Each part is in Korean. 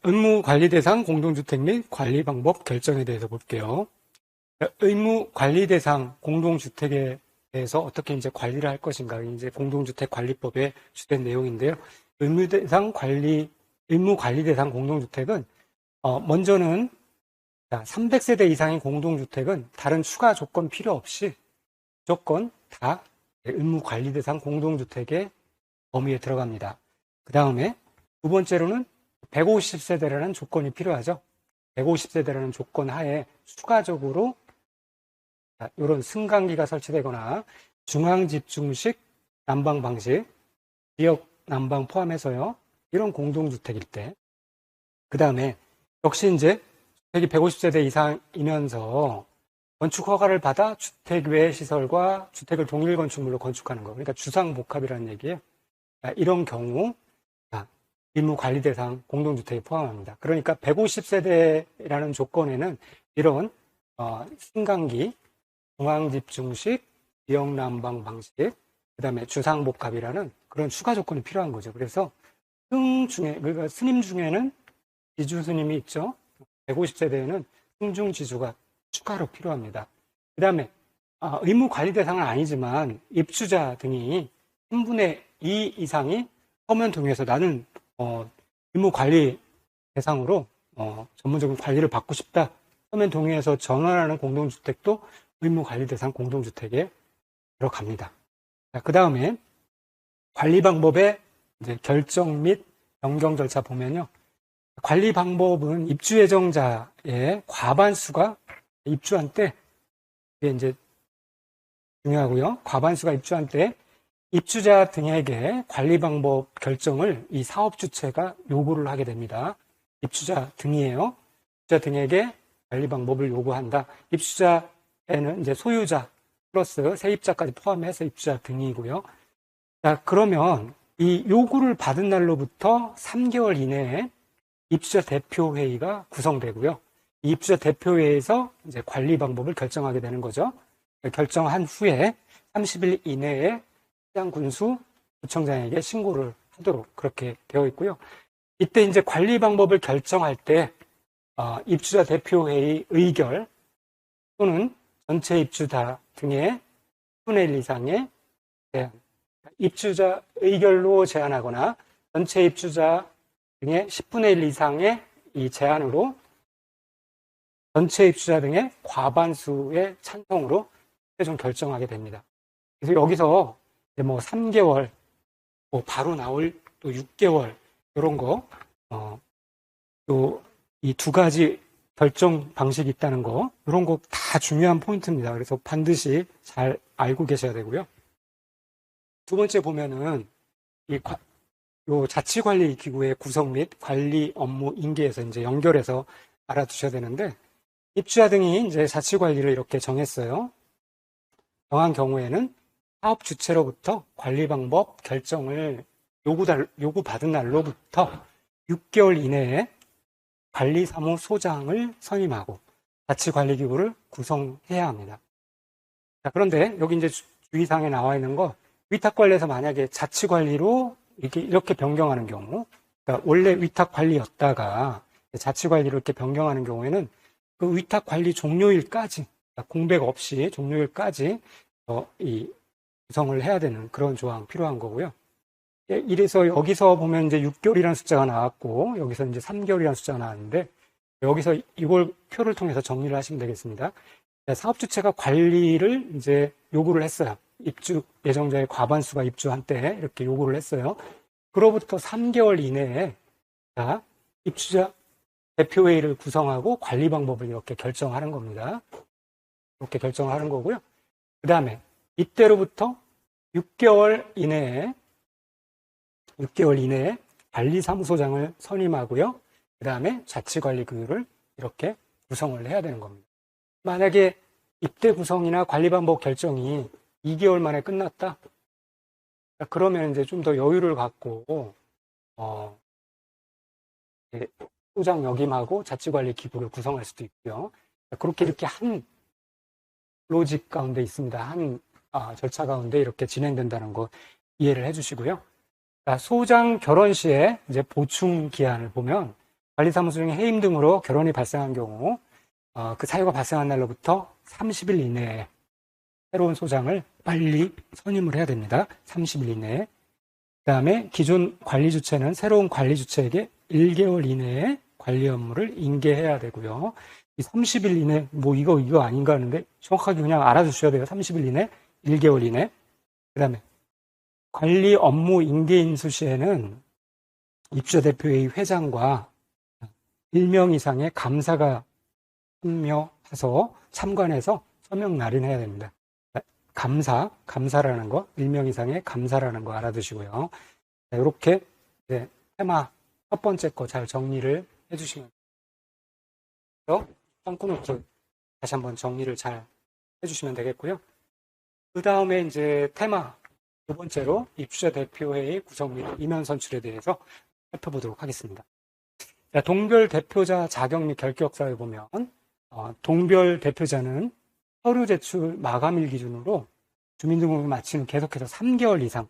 의무관리대상 공동주택 및 관리방법 결정에 대해서 볼게요. 의무관리대상 공동주택에 대해서 어떻게 이제 관리를 할 것인가, 이제 공동주택관리법의 주된 내용인데요. 의무관리대상 공동주택은, 먼저는 300세대 이상의 공동주택은 다른 추가 조건 필요 없이 무조건 다 의무관리대상 공동주택의 범위에 들어갑니다. 그 다음에 두 번째로는 150세대라는 조건이 필요하죠. 150세대라는 조건 하에 추가적으로 이런 승강기가 설치되거나 중앙집중식 난방 방식, 지역 난방 포함해서요. 이런 공동주택일 때. 그 다음에 역시 이제 주택이 150세대 이상이면서 건축 허가를 받아 주택 외 시설과 주택을 동일 건축물로 건축하는 거. 그러니까 주상복합이라는 얘기예요. 이런 경우 의무관리 대상 공동주택에 포함합니다. 그러니까 150세대라는 조건에는 이런 승강기, 중앙집중식, 지역난방 방식, 그 다음에 주상복합이라는 그런 추가 조건이 필요한 거죠. 그래서 그러니까 스님 중에는 지주 스님이 있죠. 150세대에는 승중지주가 추가로 필요합니다. 그 다음에 의무관리 대상은 아니지만 입주자 등이 3분의 2 이상이 서면 동의해서 나는 의무관리 대상으로 전문적인 관리를 받고 싶다. 서면 동의해서 전환하는 공동주택도 의무관리 대상 공동주택에 들어갑니다. 그 다음에 관리 방법의 이제 결정 및 변경 절차 보면요. 관리 방법은 입주 예정자의 과반수가 입주한 때, 이게 이제 중요하고요. 과반수가 입주한 때 입주자 등에게 관리 방법 결정을 이 사업주체가 요구를 하게 됩니다. 입주자 등이에요. 입주자 등에게 관리 방법을 요구한다. 입주자에는 이제 소유자 플러스 세입자까지 포함해서 입주자 등이고요. 자, 그러면 이 요구를 받은 날로부터 3개월 이내에 입주자 대표회의가 구성되고요. 이 입주자 대표회의에서 이제 관리 방법을 결정하게 되는 거죠. 결정한 후에 30일 이내에 시장군수 구청장에게 신고를 하도록 그렇게 되어 있고요. 이때 이제 관리 방법을 결정할 때 입주자 대표회의 의결 또는 전체 입주자 등의 10분의 1 이상의 제한, 입주자 의결로 제한하거나 전체 입주자 등의 10분의 1 이상의 이 제한으로 전체 입주자 등의 과반수의 찬성으로 최종 결정하게 됩니다. 그래서 여기서 뭐 3개월, 뭐 바로 나올 또 6개월 이런 거, 또 이 두 가지 결정 방식이 있다는 거, 이런 거 다 중요한 포인트입니다. 그래서 반드시 잘 알고 계셔야 되고요. 두 번째 보면은 요 자치관리기구의 구성 및 관리 업무 인계에서 이제 연결해서 알아두셔야 되는데, 입주자 등이 이제 자치관리를 이렇게 정했어요. 정한 경우에는 사업 주체로부터 관리 방법 결정을 요구받은 날로부터 6개월 이내에 관리사무소장을 선임하고 자치관리기구를 구성해야 합니다. 자, 그런데 여기 이제 주의사항에 나와 있는 거, 위탁관리에서 만약에 자치관리로 이렇게 변경하는 경우, 그러니까 원래 위탁관리였다가 자치관리로 이렇게 변경하는 경우에는 그 위탁관리 종료일까지, 그러니까 공백 없이 종료일까지 이 구성을 해야 되는 그런 조항 필요한 거고요. 이래서 여기서 보면 이제 6개월이라는 숫자가 나왔고, 여기서 이제 3개월이라는 숫자가 나왔는데, 여기서 이걸 표를 통해서 정리를 하시면 되겠습니다. 사업주체가 관리를 이제 요구를 했어요. 입주 예정자의 과반수가 입주한 때 이렇게 요구를 했어요. 그로부터 3개월 이내에 입주자 대표회의를 구성하고 관리 방법을 이렇게 결정하는 겁니다. 이렇게 결정하는 거고요. 그 다음에 이때로부터 6개월 이내에 관리사무소장을 선임하고요. 그 다음에 자치관리기구를 이렇게 구성을 해야 되는 겁니다. 만약에 입대 구성이나 관리 방법 결정이 2개월 만에 끝났다? 그러면 이제 좀 더 여유를 갖고 소장 역임하고 자치관리기구를 구성할 수도 있고요. 그렇게 이렇게 한 로직 가운데 있습니다. 한 절차 가운데 이렇게 진행된다는 거 이해를 해주시고요. 소장 결혼 시에 이제 보충 기한을 보면 관리사무소 중에 해임 등으로 결혼이 발생한 경우 그 사유가 발생한 날로부터 30일 이내에 새로운 소장을 빨리 선임을 해야 됩니다. 30일 이내에. 그 다음에 기존 관리 주체는 새로운 관리 주체에게 1개월 이내에 관리 업무를 인계해야 되고요. 이 30일 이내, 이거 아닌가 하는데 정확하게 그냥 알아주셔야 돼요. 30일 이내, 1개월 이내. 그 다음에 관리 업무 인계 인수 시에는 입주자 대표회의 회장과 1명 이상의 감사가 참관해서 서명 날인해야 됩니다. 감사라는 거, 1명 이상의 감사라는 거 알아두시고요. 자, 이렇게 테마 첫 번째 거 잘 정리를 해주시면 돼요. 펑크노트 다시 한번 정리를 잘 해주시면 되겠고요. 그 다음에 이제 테마 두 번째로 입주자 대표회의 구성 및 임원 선출에 대해서 살펴보도록 하겠습니다. 자, 동별 대표자 자격 및 결격 사에 보면 동별 대표자는 서류 제출 마감일 기준으로 주민등록을 마치는 계속해서 3개월 이상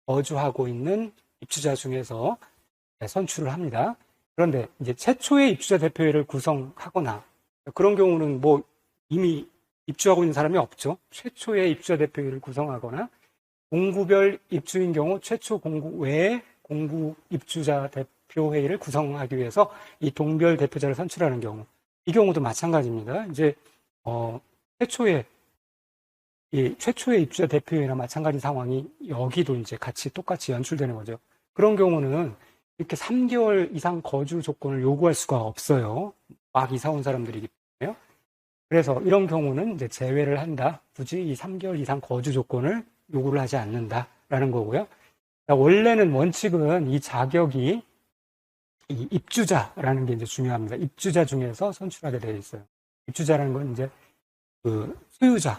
거주하고 있는 입주자 중에서 선출을 합니다. 그런데 이제 최초의 입주자 대표회를 구성하거나 그런 경우는 이미 입주하고 있는 사람이 없죠. 최초의 입주자 대표회를 구성하거나 공구별 입주인 경우 최초 공구 외에 공구 입주자 대표회의를 구성하기 위해서 이 동별 대표자를 선출하는 경우, 이 경우도 마찬가지입니다. 이제 최초의 입주자 대표회의나 마찬가지 상황이 여기도 이제 똑같이 연출되는 거죠. 그런 경우는 이렇게 3개월 이상 거주 조건을 요구할 수가 없어요. 막 이사 온 사람들이기 때문에요. 그래서 이런 경우는 이제 제외를 한다. 굳이 이 3개월 이상 거주 조건을 요구를 하지 않는다라는 거고요. 원래는 원칙은 이 자격이 이 입주자라는 게 이제 중요합니다. 입주자 중에서 선출하게 되어 있어요. 입주자라는 건 이제 그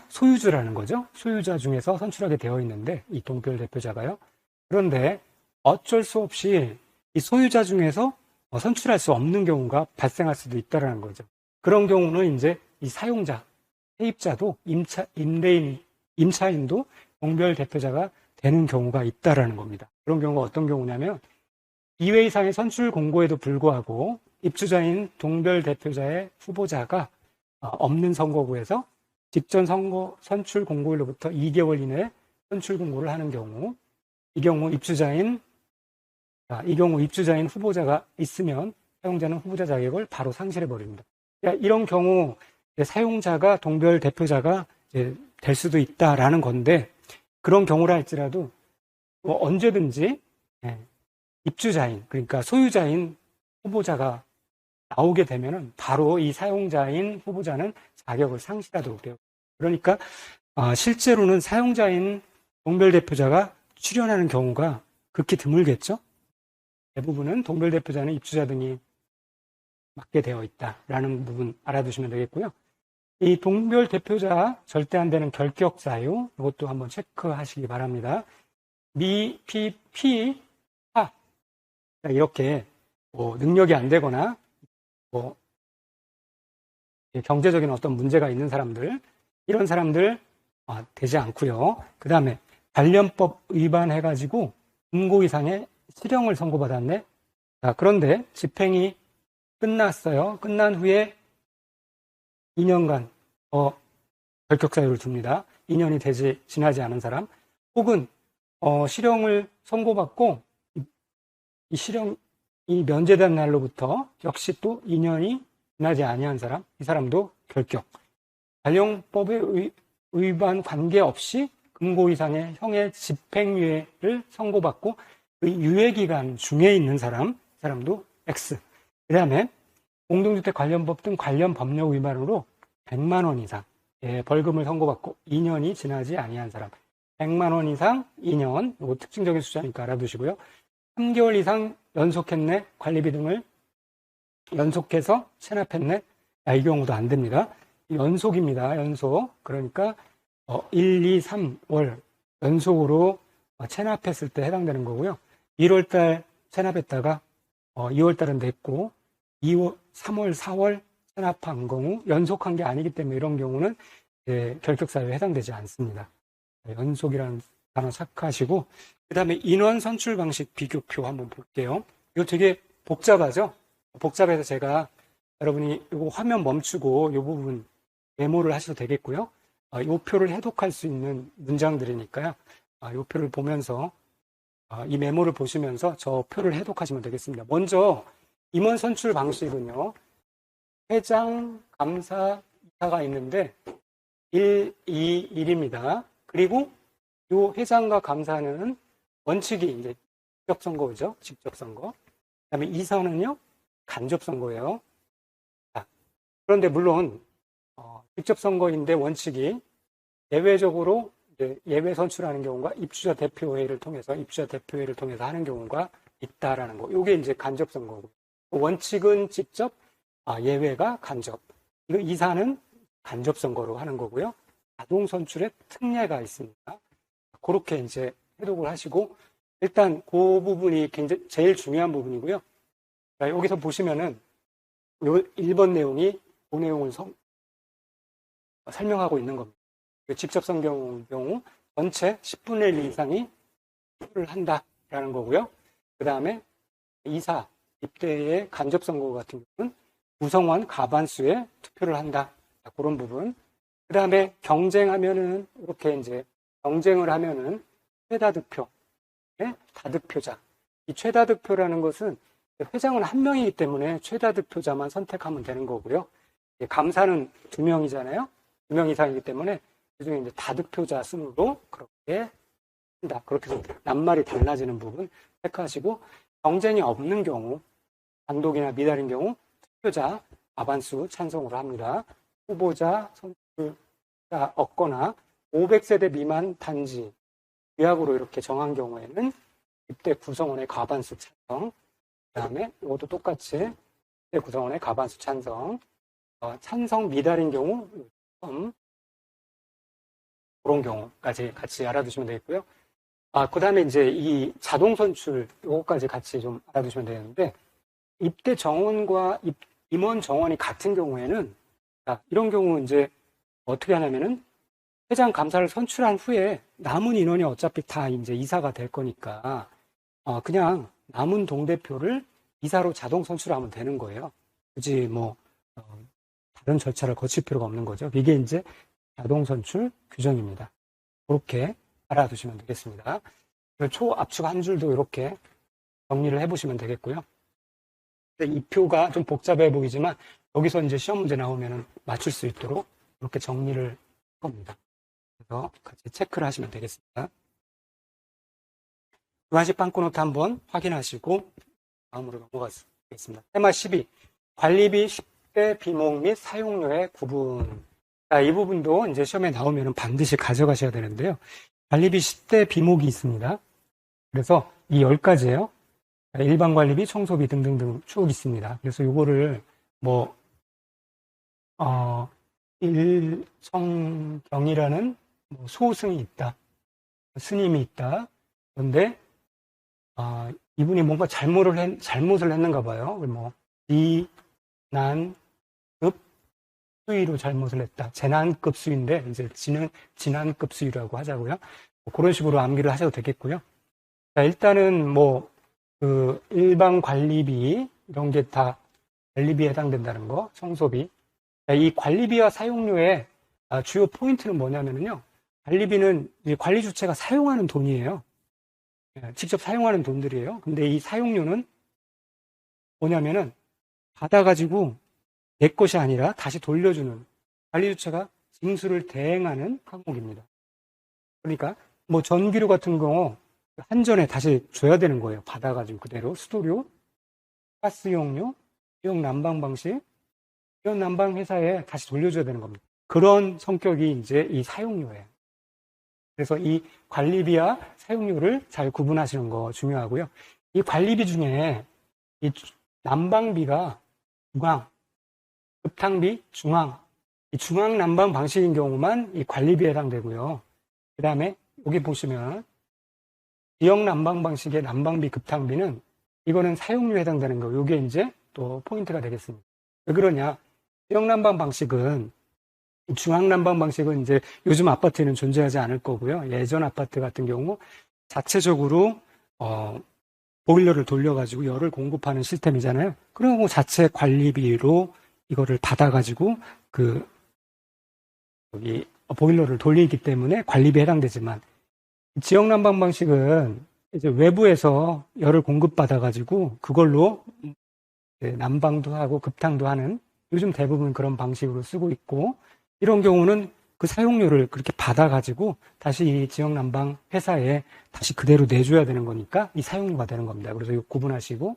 소유주라는 거죠. 소유자 중에서 선출하게 되어 있는데 이 동별 대표자가요. 그런데 어쩔 수 없이 이 소유자 중에서 선출할 수 없는 경우가 발생할 수도 있다라는 거죠. 그런 경우는 이제 이 사용자, 세입자도 임차인도 동별 대표자가 되는 경우가 있다라는 겁니다. 그런 경우가 어떤 경우냐면 2회 이상의 선출 공고에도 불구하고 입주자인 동별 대표자의 후보자가 없는 선거구에서 직전 선거 선출 공고일로부터 2개월 이내에 선출 공고를 하는 경우, 이 경우 입주자인 후보자가 있으면 사용자는 후보자 자격을 바로 상실해 버립니다. 이런 경우 사용자가 동별 대표자가 될 수도 있다라는 건데, 그런 경우라 할지라도 언제든지 입주자인, 그러니까 소유자인 후보자가 나오게 되면은 바로 이 사용자인 후보자는 자격을 상실하도록 돼요. 그러니까 실제로는 사용자인 동별 대표자가 출연하는 경우가 극히 드물겠죠. 대부분은 동별 대표자는 입주자 등이 맡게 되어 있다라는 부분 알아두시면 되겠고요. 이 동별 대표자 절대 안 되는 결격 사유, 이것도 한번 체크하시기 바랍니다. 미, 피, 하 이렇게 능력이 안 되거나 경제적인 어떤 문제가 있는 사람들, 이런 사람들 되지 않고요. 그 다음에 관련법 위반해가지고 금고 이상의 실형을 선고받았네. 자, 그런데 집행이 끝났어요. 끝난 후에 2년간 결격 사유를 줍니다. 2년이 지나지 않은 사람, 혹은 실형을 선고받고 이 실형이 면제된 날로부터 역시 또 2년이 지나지 아니한 사람, 이 사람도 결격. 관련법에 위반 관계없이 금고 이상의 형의 집행유예를 선고받고 그 유예기간 중에 있는 사람, 이 사람도 X. 그 다음에 공동주택 관련법 등 관련 법령 위반으로 100만 원 이상 벌금을 선고받고 2년이 지나지 아니한 사람, 100만 원 이상 2년, 이거 특징적인 숫자니까 알아두시고요. 3개월 이상 연속했네, 관리비 등을 연속해서 체납했네, 이 경우도 안 됩니다. 연속입니다. 연속. 그러니까 1, 2, 3월 연속으로 체납했을 때 해당되는 거고요. 1월달 체납했다가 2월달은 냈고 2월, 3월, 4월 체납한 경우 연속한 게 아니기 때문에 이런 경우는 결격사유에 해당되지 않습니다. 연속이라는 단어 착각하시고, 그 다음에 인원 선출 방식 비교표 한번 볼게요. 이거 되게 복잡하죠? 복잡해서 제가 여러분이 이거 화면 멈추고 이 부분 메모를 하셔도 되겠고요. 이 표를 해독할 수 있는 문장들이니까요. 이 표를 보면서 이 메모를 보시면서 저 표를 해독하시면 되겠습니다. 먼저 임원 선출 방식은요. 회장, 감사, 이사가 있는데 1, 2, 1입니다. 그리고 이 회장과 감사는 원칙이 이제 직접 선거죠. 직접 선거. 그다음에 이사는요. 간접 선거예요. 자, 그런데 물론 직접 선거인데 원칙이 예외적으로 이제 예외 선출하는 경우가 입주자 대표회의를 통해서 하는 경우가 있다라는 거. 이게 이제 간접 선거고. 원칙은 직접, 예외가 간접. 이거 이사는 간접 선거로 하는 거고요. 자동 선출의 특례가 있습니다. 그렇게 이제 해독을 하시고 일단 그 부분이 굉장히 제일 중요한 부분이고요. 자, 여기서 보시면은 요 1번 내용이 그 내용을 설명하고 있는 겁니다. 직접 선거 경우 전체 10분의 1 이상이 투표를 한다라는 거고요. 그 다음에 이사 입대의 간접 선거 같은 경우는 구성원 과반수의 투표를 한다. 자, 그런 부분. 그 다음에 경쟁하면은 이렇게 이제 경쟁을 하면은 최다 득표, 다득표자. 이 최다 득표라는 것은 회장은 한 명이기 때문에 최다 득표자만 선택하면 되는 거고요. 감사는 2명이잖아요. 2명 이상이기 때문에 그중에 이제 다득표자 순으로 그렇게 한다. 그렇게 해서 낱말이 달라지는 부분 체크하시고 경쟁이 없는 경우, 단독이나 미달인 경우 투표자 과반수 찬성으로 합니다. 후보자 선출자 없거나 500세대 미만 단지 위약으로 이렇게 정한 경우에는 입대 구성원의 과반수 찬성. 그 다음에 이것도 똑같이 입대 구성원의 과반수 찬성. 찬성 미달인 경우 그런 경우까지 같이 알아두시면 되겠고요. 그 다음에 이제 이 자동 선출 이것까지 같이 좀 알아두시면 되는데 입대 정원과 임원 정원이 같은 경우에는 이런 경우 이제 어떻게 하냐면은 회장 감사를 선출한 후에 남은 인원이 어차피 다 이제 이사가 될 거니까 그냥 남은 동대표를 이사로 자동 선출하면 되는 거예요. 굳이 뭐 다른 절차를 거칠 필요가 없는 거죠. 이게 이제 자동 선출 규정입니다. 그렇게 알아두시면 되겠습니다. 초압축 한 줄도 이렇게 정리를 해보시면 되겠고요. 이 표가 좀 복잡해 보이지만 여기서 이제 시험 문제 나오면 맞출 수 있도록 이렇게 정리를 할 겁니다. 그래서 같이 체크를 하시면 되겠습니다. 주관식 빵꾸노트 한번 확인하시고 다음으로 넘어가겠습니다. 테마 12. 관리비 10대 비목 및 사용료의 구분. 자, 이 부분도 이제 시험에 나오면 반드시 가져가셔야 되는데요. 관리비 10대 비목이 있습니다. 그래서 이 10가지예요. 일반 관리비, 청소비 등등등 쭉 있습니다. 그래서 이거를 일청경이라는 소승이 있다. 스님이 있다. 그런데 이분이 뭔가 잘못을 했는가 봐요. 난급 수위로 잘못을 했다. 재난급 수위인데 이제 진난급 수위라고 하자고요. 그런 식으로 암기를 하셔도 되겠고요. 자, 일단은 일반 관리비 이런 게 다 관리비에 해당된다는 거, 청소비. 자, 이 관리비와 사용료의 주요 포인트는 뭐냐면요. 관리비는 관리 주체가 사용하는 돈이에요. 직접 사용하는 돈들이에요. 근데 이 사용료는 뭐냐면은 받아가지고 내 것이 아니라 다시 돌려주는 관리 주체가 징수를 대행하는 항목입니다. 그러니까 전기료 같은 경우 한전에 다시 줘야 되는 거예요. 받아가지고 그대로 수도료, 가스용료, 지역 난방 방식, 지역 난방 회사에 다시 돌려줘야 되는 겁니다. 그런 성격이 이제 이 사용료예요. 그래서 이 관리비와 사용료를 잘 구분하시는 거 중요하고요. 이 관리비 중에 이 난방비가 중앙, 급탕비 중앙, 이 중앙 난방 방식인 경우만 이 관리비에 해당되고요. 그 다음에 여기 보시면 지역 난방 방식의 난방비, 급탕비는 이거는 사용료에 해당되는 거. 이게 이제 또 포인트가 되겠습니다. 왜 그러냐? 지역 난방 방식은 중앙 난방 방식은 이제 요즘 아파트에는 존재하지 않을 거고요. 예전 아파트 같은 경우 자체적으로 보일러를 돌려가지고 열을 공급하는 시스템이잖아요. 그리고 자체 관리비로 이거를 받아가지고 여기 보일러를 돌리기 때문에 관리비에 해당되지만, 지역 난방 방식은 이제 외부에서 열을 공급받아가지고 그걸로 난방도 하고 급탕도 하는, 요즘 대부분 그런 방식으로 쓰고 있고, 이런 경우는 그 사용료를 그렇게 받아가지고 다시 이 지역 난방 회사에 다시 그대로 내줘야 되는 거니까 이 사용료가 되는 겁니다. 그래서 이거 구분하시고,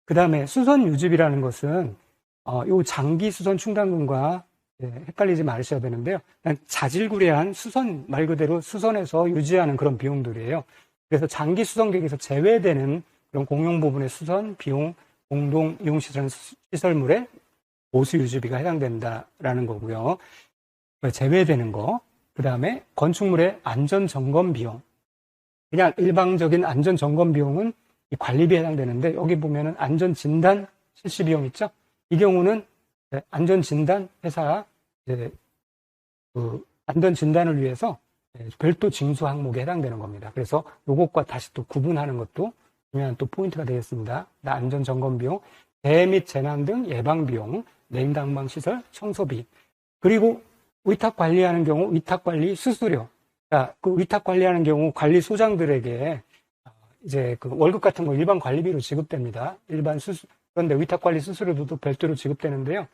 그 다음에 수선 유지비라는 것은 요 장기 수선 충당금과 헷갈리지 말으셔야 되는데요. 자질구레한 수선, 말 그대로 수선해서 유지하는 그런 비용들이에요. 그래서 장기 수선 계획에서 제외되는 그런 공용 부분의 수선 비용, 공동 이용 시설물의 보수 유지비가 해당된다라는 거고요. 제외되는 거. 그 다음에 건축물의 안전 점검 비용. 그냥 일방적인 안전 점검 비용은 이 관리비에 해당되는데, 여기 보면은 안전 진단 실시 비용 있죠? 이 경우는 안전 진단 회사 그 안전 진단을 위해서 별도 징수 항목에 해당되는 겁니다. 그래서 요것과 다시 또 구분하는 것도 중요한 또 포인트가 되겠습니다. 안전 점검 비용, 재해 및 재난 등 예방 비용, 냉난방 시설 청소비, 그리고 위탁 관리하는 경우 위탁 관리 수수료. 자, 그 위탁 관리하는 경우 관리 소장들에게 이제 그 월급 같은 거 일반 관리비로 지급됩니다. 그런데 위탁 관리 수수료도 또 별도로 지급되는데요.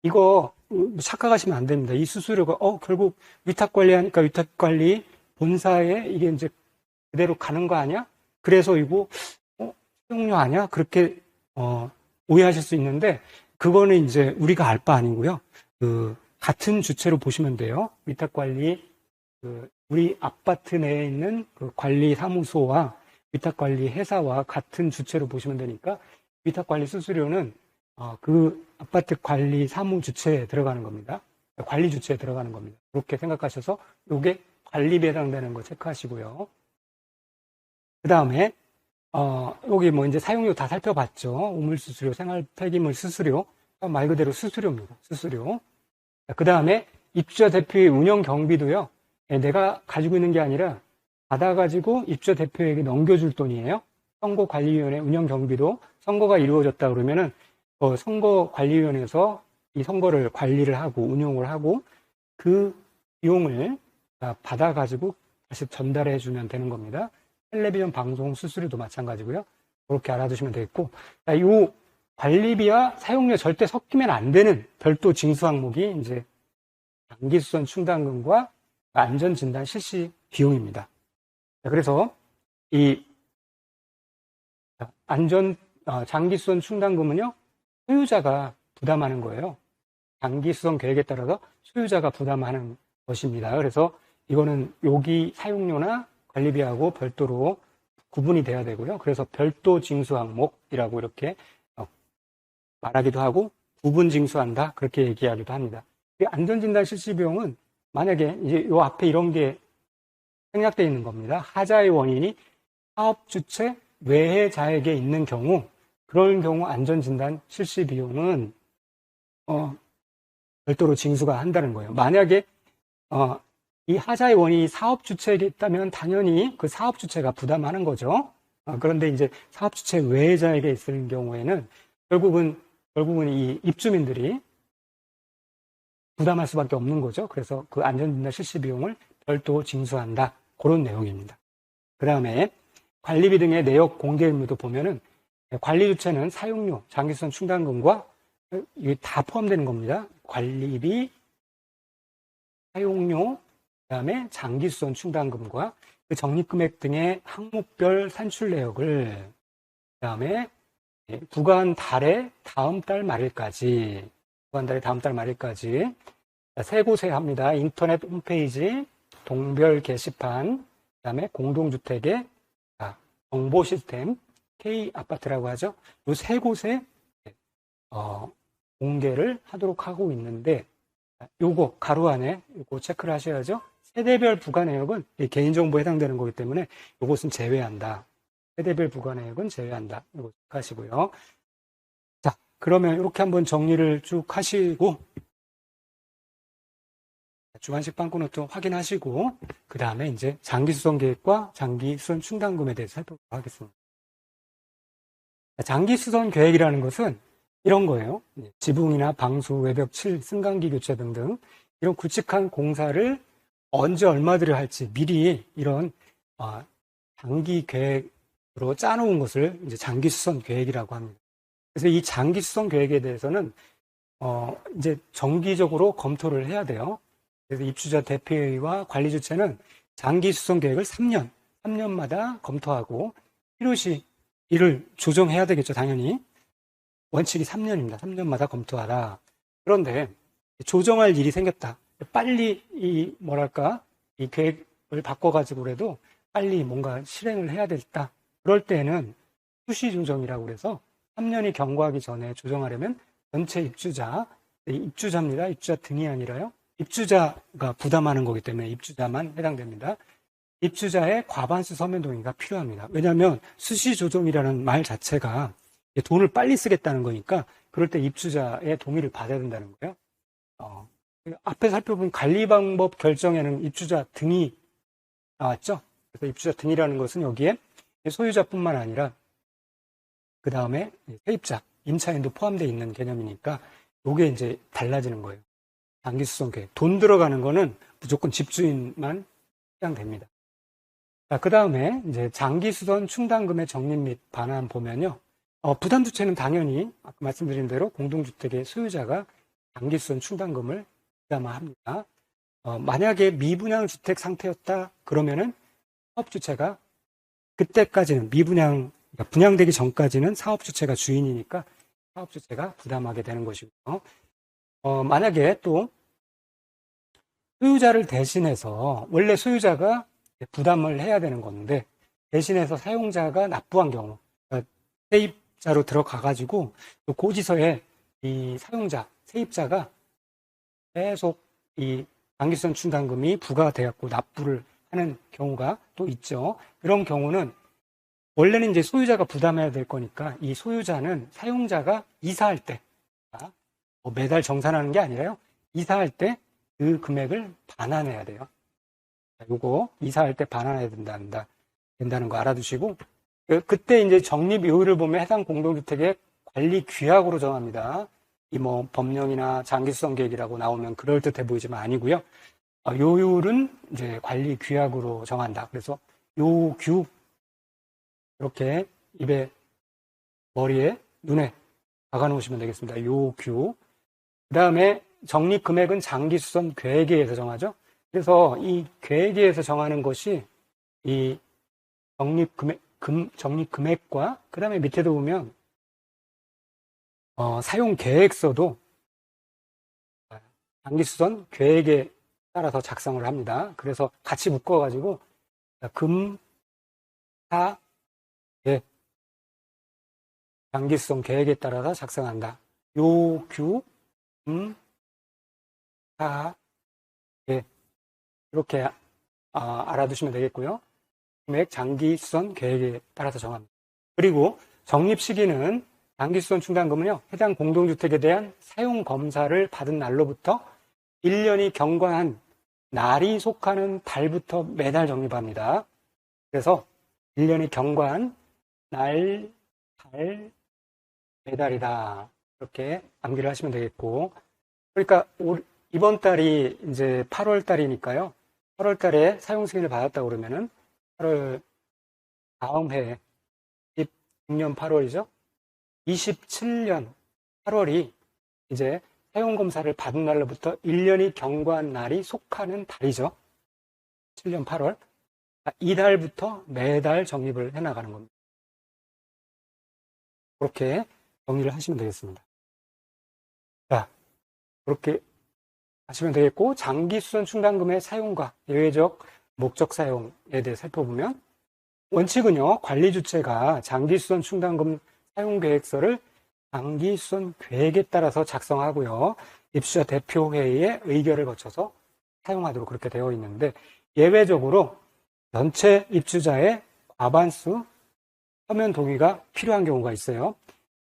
이거 착각하시면 안 됩니다. 이 수수료가 결국 위탁 관리하니까 위탁 관리 본사에 이게 이제 그대로 가는 거 아니야? 그래서 이거 사용료 아니야? 그렇게 오해하실 수 있는데, 그거는 이제 우리가 알 바 아니고요. 같은 주체로 보시면 돼요. 위탁 관리, 우리 아파트 내에 있는 그 관리 사무소와 위탁 관리 회사와 같은 주체로 보시면 되니까, 위탁 관리 수수료는 그 아파트 관리 사무 주체에 들어가는 겁니다. 관리 주체에 들어가는 겁니다. 그렇게 생각하셔서 요게 관리비에 해당되는 거 체크하시고요. 그 다음에 여기 뭐 이제 사용료 다 살펴봤죠. 우물 수수료, 생활 폐기물 수수료, 말 그대로 수수료입니다. 수수료. 그 다음에 입주자 대표의 운영 경비도요. 내가 가지고 있는 게 아니라 받아가지고 입주자 대표에게 넘겨줄 돈이에요. 선거관리위원회 운영 경비도, 선거가 이루어졌다 그러면은 선거관리위원회에서 이 선거를 관리를 하고 운용을 하고 그 비용을 받아가지고 다시 전달해 주면 되는 겁니다. 텔레비전 방송 수수료도 마찬가지고요. 그렇게 알아두시면 되겠고, 이 관리비와 사용료 절대 섞이면 안 되는 별도 징수 항목이 이제 장기수선 충당금과 안전진단 실시 비용입니다. 그래서 이 장기수선 충당금은요, 소유자가 부담하는 거예요. 장기수선 계획에 따라서 소유자가 부담하는 것입니다. 그래서 이거는 여기 사용료나 관리비하고 별도로 구분이 돼야 되고요. 그래서 별도 징수 항목이라고 이렇게 말하기도 하고, 구분 징수한다 그렇게 얘기하기도 합니다. 안전진단 실시 비용은 만약에 이제 요 앞에 이런 게 생략되어 있는 겁니다. 하자의 원인이 사업 주체 외해자에게 있는 경우, 그런 경우 안전진단 실시 비용은 별도로 징수가 한다는 거예요. 만약에 이 하자의 원인이 사업 주체에게 있다면 당연히 그 사업 주체가 부담하는 거죠. 그런데 이제 사업 주체 외해자에게 있을 경우에는 결국은 이 입주민들이 부담할 수밖에 없는 거죠. 그래서 그 안전진단 실시 비용을 별도 징수한다. 그런 내용입니다. 그 다음에 관리비 등의 내역 공개 의무도 보면은 관리 주체는 사용료, 장기수선 충당금과 이게 다 포함되는 겁니다. 관리비, 사용료, 그다음에 장기수선 충당금과 그 적립금액 등의 항목별 산출 내역을, 그다음에 구간 달에 다음 달 말일까지 세 곳에 합니다. 인터넷 홈페이지, 동별 게시판, 그다음에 공동주택의 정보 시스템, K아파트라고 하죠. 이 세 곳에 공개를 하도록 하고 있는데, 요거 가로 안에 요거 체크를 하셔야죠. 세대별 부가 내역은 개인정보에 해당되는 거기 때문에 요것은 제외한다. 세대별 부가 내역은 제외한다. 이거 체크하시고요. 자, 그러면 이렇게 한번 정리를 쭉 하시고, 주관식 빵꾸노트 확인하시고, 그 다음에 이제 장기수선 계획과 장기수선 충당금에 대해서 살펴보도록 하겠습니다. 장기 수선 계획이라는 것은 이런 거예요. 지붕이나 방수, 외벽 칠, 승강기 교체 등등 이런 굵직한 공사를 언제 얼마들을 할지 미리 이런 장기 계획으로 짜놓은 것을 이제 장기 수선 계획이라고 합니다. 그래서 이 장기 수선 계획에 대해서는 이제 정기적으로 검토를 해야 돼요. 그래서 입주자 대표회의와 관리 주체는 장기 수선 계획을 3년마다 검토하고 필요시 이를 조정해야 되겠죠, 당연히. 원칙이 3년입니다. 3년마다 검토하라. 그런데 조정할 일이 생겼다. 빨리 이 계획을 바꿔가지고 그래도 빨리 뭔가 실행을 해야 되겠다. 그럴 때는 수시 조정이라고 그래서 3년이 경과하기 전에 조정하려면 전체 입주자입니다. 입주자 등이 아니라요. 입주자가 부담하는 거기 때문에 입주자만 해당됩니다. 입주자의 과반수 서면 동의가 필요합니다. 왜냐하면 수시 조정이라는 말 자체가 돈을 빨리 쓰겠다는 거니까 그럴 때 입주자의 동의를 받아야 된다는 거예요. 앞에 살펴본 관리 방법 결정에는 입주자 등이 나왔죠. 그래서 입주자 등이라는 것은 여기에 소유자뿐만 아니라 그 다음에 세입자, 임차인도 포함되어 있는 개념이니까 이게 이제 달라지는 거예요. 장기 수선 계획. 돈 들어가는 거는 무조건 집주인만 해당됩니다. 자, 그 다음에 이제 장기 수선 충당금의 적립 및 반환 보면요. 부담주체는 당연히 아까 말씀드린 대로 공동주택의 소유자가 장기 수선 충당금을 부담합니다. 만약에 미분양 주택 상태였다 그러면은 사업주체가 그때까지는 그러니까 분양되기 전까지는 사업주체가 주인이니까 사업주체가 부담하게 되는 것이고요. 만약에 또 소유자를 대신해서 원래 소유자가 부담을 해야 되는 건데 대신해서 사용자가 납부한 경우 그러니까 세입자로 들어가가지고 고지서에 이 사용자, 세입자가 계속 이 장기수선 충당금이 부과되었고 납부를 하는 경우가 또 있죠. 이런 경우는 원래는 이제 소유자가 부담해야 될 거니까 이 소유자는 사용자가 이사할 때 매달 정산하는 게 아니라요. 이사할 때 그 금액을 반환해야 돼요. 요거 이사할 때 반환해야 된다는 거 알아두시고 그때 이제 적립 요율을 보면 해당 공동주택의 관리 규약으로 정합니다. 이 뭐 법령이나 장기수선 계획이라고 나오면 그럴듯해 보이지만 아니고요. 요율은 이제 관리 규약으로 정한다. 그래서 요 규 이렇게 입에 머리에 눈에 박아 놓으시면 되겠습니다. 요 규. 그 다음에 적립 금액은 장기수선 계획에 의해서 정하죠. 그래서 이 계획에 의해서 정하는 것이 이 적립 금액과 그 다음에 밑에도 보면 사용 계획서도 장기수선 계획에 따라서 작성을 합니다. 그래서 같이 묶어가지고 장기수선 계획에 따라서 작성한다. 요 규, 이렇게 알아두시면 되겠고요. 금액 장기수선 계획에 따라서 정합니다. 그리고 적립 시기는 장기수선 충당금은요. 해당 공동주택에 대한 사용 검사를 받은 날로부터 1년이 경과한 날이 속하는 달부터 매달 적립합니다. 그래서 1년이 경과한 날, 달, 매달이다. 이렇게 암기를 하시면 되겠고. 그러니까 이번 달이 이제 8월 달이니까요. 8월 달에 사용 승인을 받았다고 그러면은 8월 다음 해 16년 8월이죠. 27년 8월이 이제 사용 검사를 받은 날로부터 1년이 경과한 날이 속하는 달이죠. 7년 8월. 이달부터 매달 적립을 해나가는 겁니다. 그렇게 정리를 하시면 되겠습니다. 자, 그렇게 하시면 되겠고, 장기수선 충당금의 사용과 예외적 목적 사용에 대해 살펴보면, 원칙은요, 관리주체가 장기수선 충당금 사용계획서를 장기수선 계획에 따라서 작성하고요, 입주자 대표회의의 의결을 거쳐서 사용하도록 그렇게 되어 있는데, 예외적으로 전체 입주자의 과반수 서면 동의가 필요한 경우가 있어요.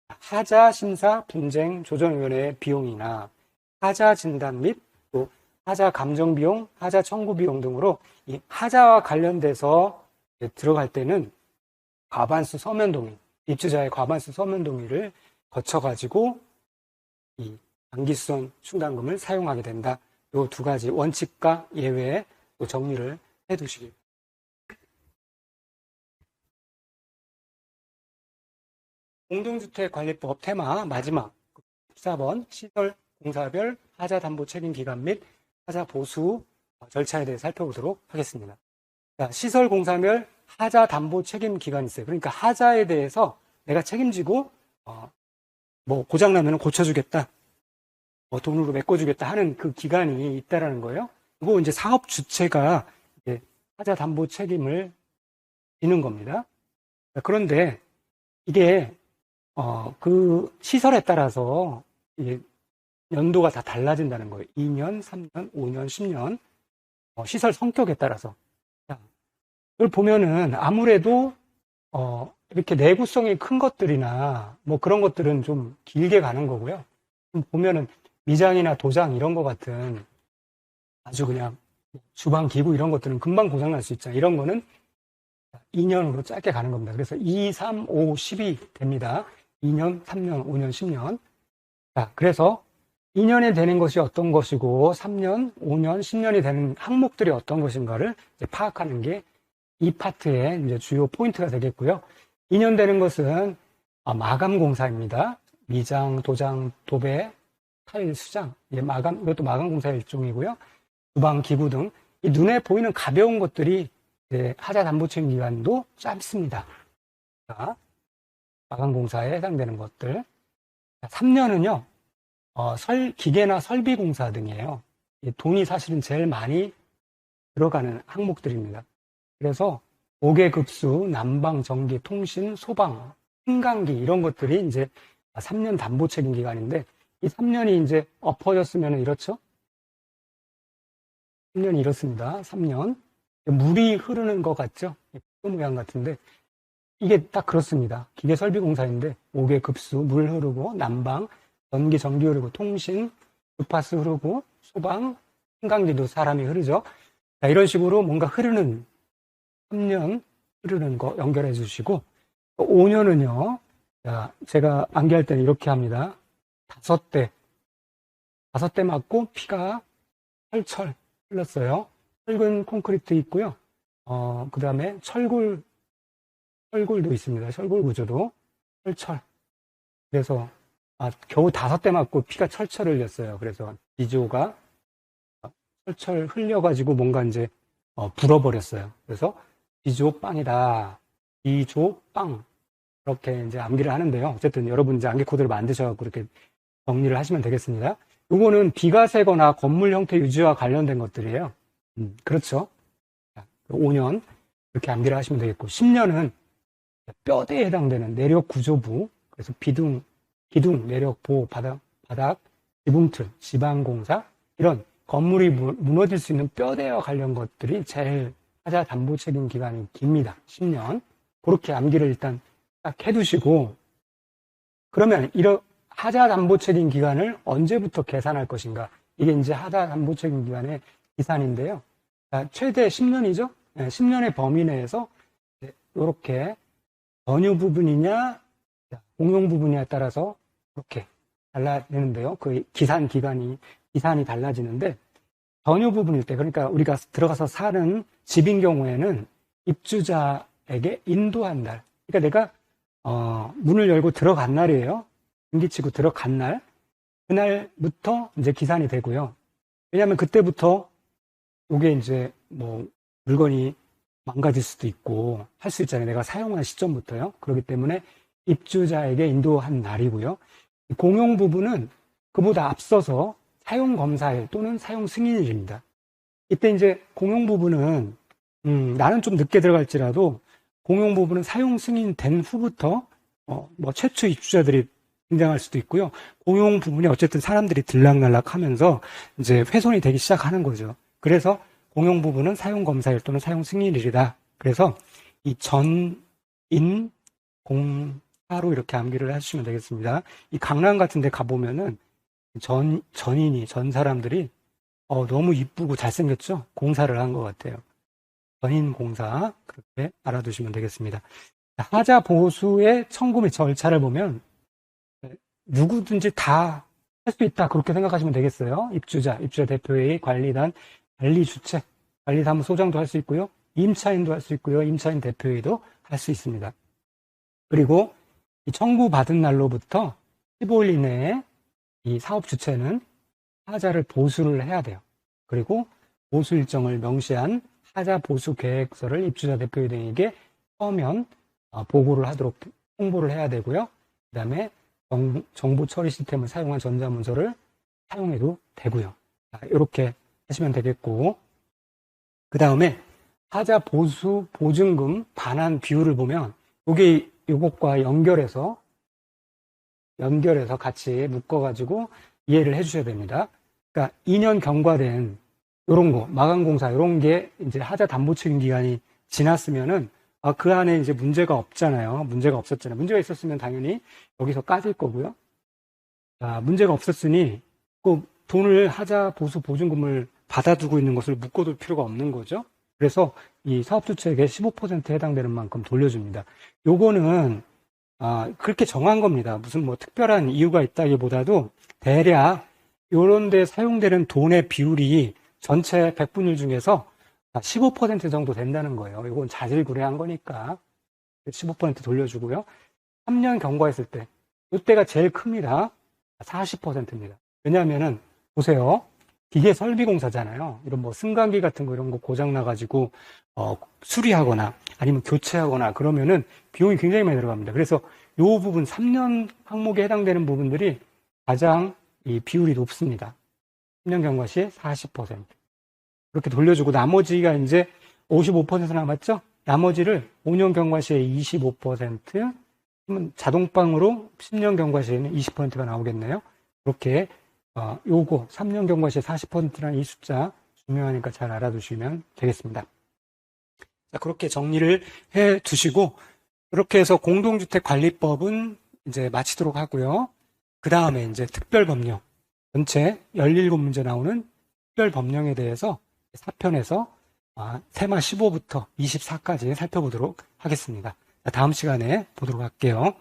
하자 심사 분쟁 조정위원회의 비용이나 하자 진단 및 또 하자 감정 비용, 하자 청구 비용 등으로 이 하자와 관련돼서 들어갈 때는 과반수 서면 동의 입주자의 과반수 서면 동의를 거쳐가지고 이 장기수선 충당금을 사용하게 된다. 이 두 가지 원칙과 예외에 또 정리를 해두시길. 공동주택관리법 테마 마지막 14번 시설 공사별 하자 담보 책임 기간 및 하자 보수 절차에 대해 살펴보도록 하겠습니다. 자, 시설 공사별 하자 담보 책임 기간이 있어요. 그러니까 하자에 대해서 내가 책임지고 뭐 고장나면 고쳐주겠다, 뭐 돈으로 메꿔주겠다 하는 그 기간이 있다라는 거예요. 그리고 이제 사업 주체가 이제 하자 담보 책임을 지는 겁니다. 그런데 이게 그 시설에 따라서 이게 연도가 다 달라진다는 거예요. 2년, 3년, 5년, 10년 시설 성격에 따라서. 자, 이걸 보면은 아무래도 이렇게 내구성이 큰 것들이나 뭐 그런 것들은 좀 길게 가는 거고요. 보면은 미장이나 도장 이런 거 같은 아주 그냥 주방 기구 이런 것들은 금방 고장날 수 있잖아요. 이런 거는 2년으로 짧게 가는 겁니다. 그래서 2, 3, 5, 10이 됩니다. 2년, 3년, 5년, 10년. 자, 그래서 2년이 되는 것이 어떤 것이고 3년, 5년, 10년이 되는 항목들이 어떤 것인가를 이제 파악하는 게 이 파트의 이제 주요 포인트가 되겠고요. 2년 되는 것은 마감 공사입니다. 미장, 도장, 도배, 타일, 수장, 이것도 마감 공사의 일종이고요. 주방 기구 등 이 눈에 보이는 가벼운 것들이 하자 담보 책임 기간도 짧습니다. 자, 마감 공사에 해당되는 것들. 3년은요, 기계나 설비 공사 등이에요. 돈이 사실은 제일 많이 들어가는 항목들입니다. 그래서 고개급수, 난방, 전기, 통신, 소방, 승강기 이런 것들이 이제 3년 담보 책임 기간인데 이 3년이 이제 엎어졌으면 이렇죠? 3년이 이렇습니다. 3년. 물이 흐르는 것 같죠? 모양 같은데 이게 딱 그렇습니다. 기계 설비 공사인데 5개 급수, 물 흐르고, 난방, 전기 흐르고, 통신, 주파수 흐르고, 소방, 승강기도 사람이 흐르죠. 자, 이런 식으로 뭔가 흐르는 3년 흐르는 거 연결해 주시고 5년은요. 자, 제가 암기할 때는 이렇게 합니다. 5대 맞고 피가 철철 흘렀어요. 철근 콘크리트 있고요. 그 다음에 철골도 있습니다. 철골 구조도 철철. 그래서 겨우 5대 맞고 피가 철철 흘렸어요. 그래서 비조가 철철 흘려가지고 뭔가 이제 불어버렸어요. 그래서 비조 빵이다. 비조 빵. 그렇게 이제 암기를 하는데요. 어쨌든 여러분 이제 암기 코드를 만드셔갖고 이렇게 정리를 하시면 되겠습니다. 요거는 비가 새거나 건물 형태 유지와 관련된 것들이에요. 그렇죠. 5년 이렇게 암기를 하시면 되겠고 10년은 뼈대에 해당되는 내력 구조부. 그래서 기둥, 내력 보호, 바닥, 지붕틀, 지방공사 이런 건물이 무너질 수 있는 뼈대와 관련 것들이 제일 하자 담보 책임 기간이 깁니다. 10년. 그렇게 암기를 일단 딱 해두시고 그러면 이런 하자 담보 책임 기간을 언제부터 계산할 것인가? 이게 이제 하자 담보 책임 기간의 계산인데요. 최대 10년이죠? 10년의 범위 내에서 이렇게 전유 부분이냐 공용 부분이냐에 따라서 이렇게 달라지는데요. 그 기산이 달라지는데 전유 부분일 때, 그러니까 우리가 들어가서 사는 집인 경우에는 입주자에게 인도한 날, 그러니까 내가 문을 열고 들어간 날이에요. 전기치고 들어간 날, 그날부터 이제 기산이 되고요. 왜냐하면 그때부터 이게 이제 뭐 물건이 망가질 수도 있고 할 수 있잖아요. 내가 사용한 시점부터요. 그렇기 때문에 입주자에게 인도한 날이고요. 공용 부분은 그보다 앞서서 사용 검사일 또는 사용 승인일입니다. 이때 이제 공용 부분은 나는 좀 늦게 들어갈지라도 공용 부분은 사용 승인된 후부터 뭐 최초 입주자들이 등장할 수도 있고요. 공용 부분이 어쨌든 사람들이 들락날락 하면서 이제 훼손이 되기 시작하는 거죠. 그래서 공용 부분은 사용 검사일 또는 사용 승인일이다. 그래서 이 전인 공사로 이렇게 암기를 해주시면 되겠습니다. 이 강남 같은 데 가보면은 전 사람들이 너무 이쁘고 잘생겼죠? 공사를 한 것 같아요. 전인 공사 그렇게 알아두시면 되겠습니다. 하자 보수의 청구 및 절차를 보면 누구든지 다 할 수 있다 그렇게 생각하시면 되겠어요. 입주자 대표회의, 관리단, 관리주체, 관리사무소장도 할 수 있고요. 임차인도 할 수 있고요. 임차인 대표회의도 할 수 있습니다. 그리고 이 청구받은 날로부터 15일 이내에 이 사업 주체는 하자를 보수를 해야 돼요. 그리고 보수 일정을 명시한 하자 보수 계획서를 입주자 대표회 등에게 서면 보고를 하도록 홍보를 해야 되고요. 그 다음에 정보 처리 시스템을 사용한 전자문서를 사용해도 되고요. 이렇게 하시면 되겠고, 그 다음에 하자 보수 보증금 반환 비율을 보면 이것과 연결해서 같이 묶어가지고 이해를 해주셔야 됩니다. 그러니까 2년 경과된 이런 거, 마감공사 이런 게 이제 하자 담보 책임 기간이 지났으면은 그 안에 이제 문제가 없잖아요. 문제가 없었잖아요. 문제가 있었으면 당연히 여기서 까질 거고요. 문제가 없었으니 꼭 돈을 하자 보수 보증금을 받아두고 있는 것을 묶어둘 필요가 없는 거죠. 그래서 이 사업주체에게 15% 해당되는 만큼 돌려줍니다. 요거는 그렇게 정한 겁니다. 무슨 뭐 특별한 이유가 있다기보다도 대략 요런 데 사용되는 돈의 비율이 전체 백분율 중에서 15% 정도 된다는 거예요. 이건 자질구레한 거니까 15% 돌려주고요. 3년 경과했을 때 이때가 제일 큽니다. 40%입니다. 왜냐하면은 보세요. 기계 설비공사잖아요. 이런 뭐 승강기 같은 거 이런 거 고장 나가지고 수리하거나 아니면 교체하거나 그러면은 비용이 굉장히 많이 들어갑니다. 그래서 이 부분 3년 항목에 해당되는 부분들이 가장 이 비율이 높습니다. 3년 경과 시 40%. 그렇게 돌려주고 나머지가 이제 55% 남았죠? 나머지를 5년 경과 시에 25%, 자동방으로 10년 경과 시에는 20%가 나오겠네요. 그렇게 요거 3년 경과 시에 40%라는 이 숫자 중요하니까 잘 알아두시면 되겠습니다. 자, 그렇게 정리를 해 두시고 그렇게 해서 공동주택관리법은 이제 마치도록 하고요. 그 다음에 이제 특별법령 전체 17문제 나오는 특별법령에 대해서 4편에서 테마 15부터 24까지 살펴보도록 하겠습니다. 다음 시간에 보도록 할게요.